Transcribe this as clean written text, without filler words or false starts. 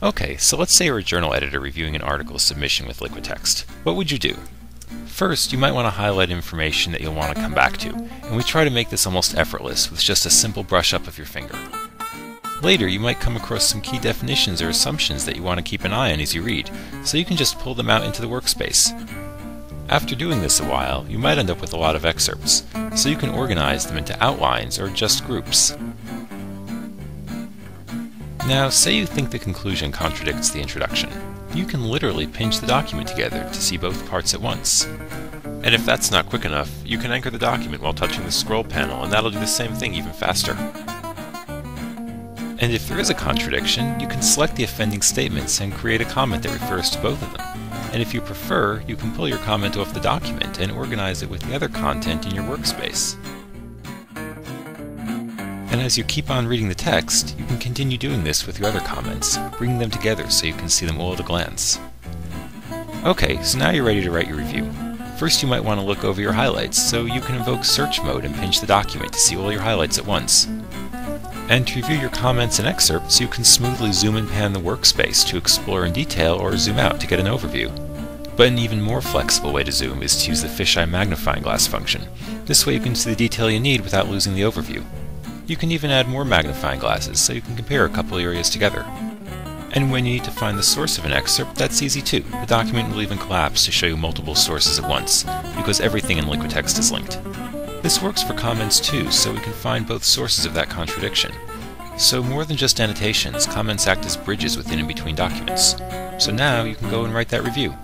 Okay, so let's say you're a journal editor reviewing an article submission with LiquidText. What would you do? First, you might want to highlight information that you'll want to come back to, and we try to make this almost effortless with just a simple brush up of your finger. Later, you might come across some key definitions or assumptions that you want to keep an eye on as you read, so you can just pull them out into the workspace. After doing this a while, you might end up with a lot of excerpts, so you can organize them into outlines or just groups. Now, say you think the conclusion contradicts the introduction. You can literally pinch the document together to see both parts at once. And if that's not quick enough, you can anchor the document while touching the scroll panel, and that'll do the same thing even faster. And if there is a contradiction, you can select the offending statements and create a comment that refers to both of them. And if you prefer, you can pull your comment off the document and organize it with the other content in your workspace. And as you keep on reading the text, you can continue doing this with your other comments, bringing them together so you can see them all at a glance. Okay, so now you're ready to write your review. First you might want to look over your highlights, so you can invoke search mode and pinch the document to see all your highlights at once. And to review your comments and excerpts, you can smoothly zoom and pan the workspace to explore in detail or zoom out to get an overview. But an even more flexible way to zoom is to use the fisheye magnifying glass function. This way you can see the detail you need without losing the overview. You can even add more magnifying glasses so you can compare a couple areas together. And when you need to find the source of an excerpt, that's easy too. The document will even collapse to show you multiple sources at once, because everything in LiquidText is linked. This works for comments too, so we can find both sources of that contradiction. So more than just annotations, comments act as bridges within and between documents. So now you can go and write that review.